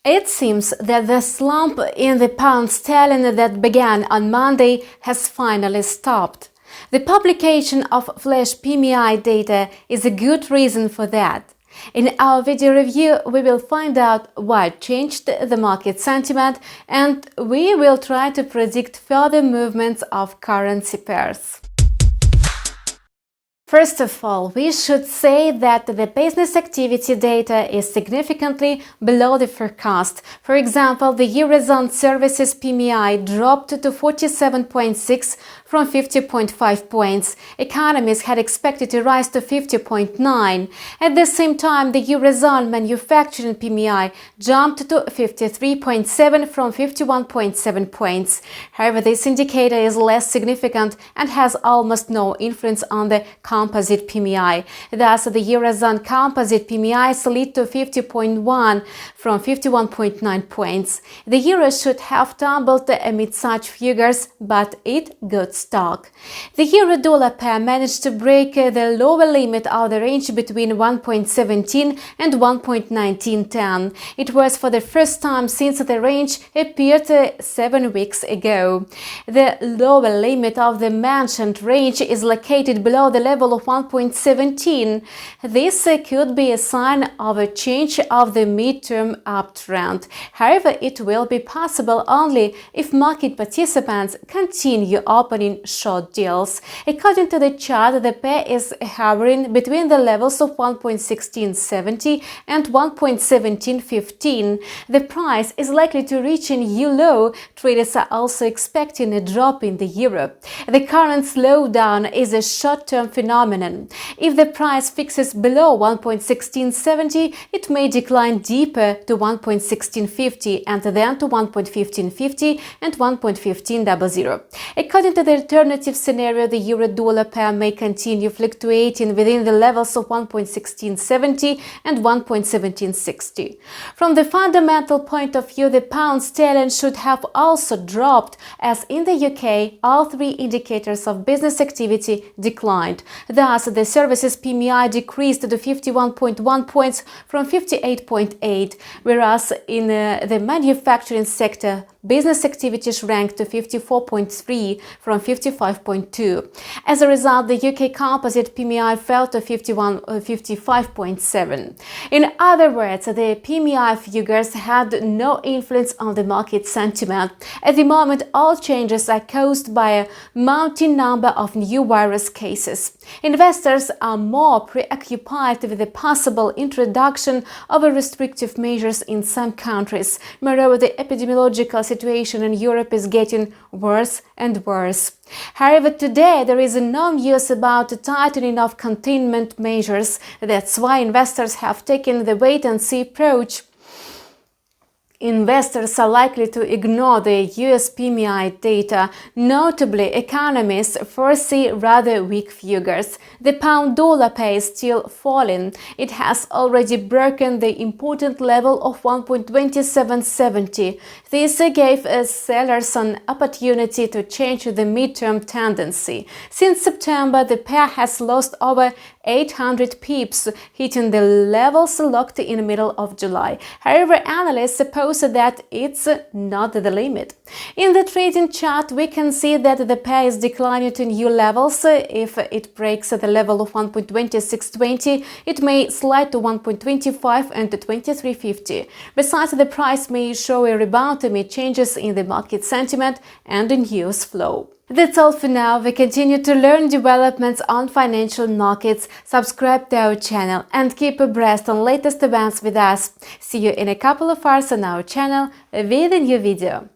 It seems that the slump in the pound sterling that began on Monday has finally stopped. The publication of flash PMI data is a good reason for that. In our video review, we will find out why it changed the market sentiment, and we will try to predict further movements of currency pairs. First of all, we should say that the business activity data is significantly below the forecast. For example, the Eurozone Services PMI dropped to 47.6 from 50.5 points. Economists had expected to rise to 50.9. At the same time, the Eurozone Manufacturing PMI jumped to 53.7 from 51.7 points. However, this indicator is less significant and has almost no influence on the composite PMI. Thus, the Eurozone composite PMI slid to 50.1 from 51.9 points. The euro should have tumbled amid such figures, but it got stuck. The euro-dollar pair managed to break the lower limit of the range between 1.17 and 1.1910. It was for the first time since the range appeared 7 weeks ago. The lower limit of the mentioned range is located below the level of 1.17. This could be a sign of a change of the midterm uptrend. However, it will be possible only if market participants continue opening short deals. According to the chart, the pair is hovering between the levels of 1.1670 and 1.1715. The price is likely to reach a new low. Traders are also expecting a drop in the euro. The current slowdown is a short-term phenomenon. If the price fixes below 1.1670, it may decline deeper to 1.1650 and then to 1.1550 and 1.1500. According to the alternative scenario, the euro-dollar pair may continue fluctuating within the levels of 1.1670 and 1.1760. From the fundamental point of view, the pound sterling should have also dropped, as in the UK, all three indicators of business activity declined. Thus, the services PMI decreased to 51.1 points from 58.8, whereas in the manufacturing sector, business activity shrank to 54.3 from 55.2. As a result, the UK composite PMI fell to 55.7. In other words, the PMI figures had no influence on the market sentiment. At the moment, all changes are caused by a mounting number of new virus cases. Investors are more preoccupied with the possible introduction of restrictive measures in some countries. Moreover, the epidemiological situation in Europe is getting worse and worse. However, today there is no news about the tightening of containment measures. That's why investors have taken the wait-and-see approach. Investors are likely to ignore the US PMI data. Notably, economists foresee rather weak figures. The pound-dollar pair is still falling. It has already broken the important level of 1.2770. This gave sellers an opportunity to change the midterm tendency. Since September, the pair has lost over 800 pips, hitting the levels locked in the middle of July. However, analysts suppose that it's not the limit. In the trading chart, we can see that the pair is declining to new levels. If it breaks the level of 1.2620, it may slide to 1.25 and to 2350. Besides, the price may show a rebound amid changes in the market sentiment and in news flow. That's all for now. We continue to learn developments on financial markets. Subscribe to our channel and keep abreast on latest events with us. See you in a couple of hours on our channel with a new video.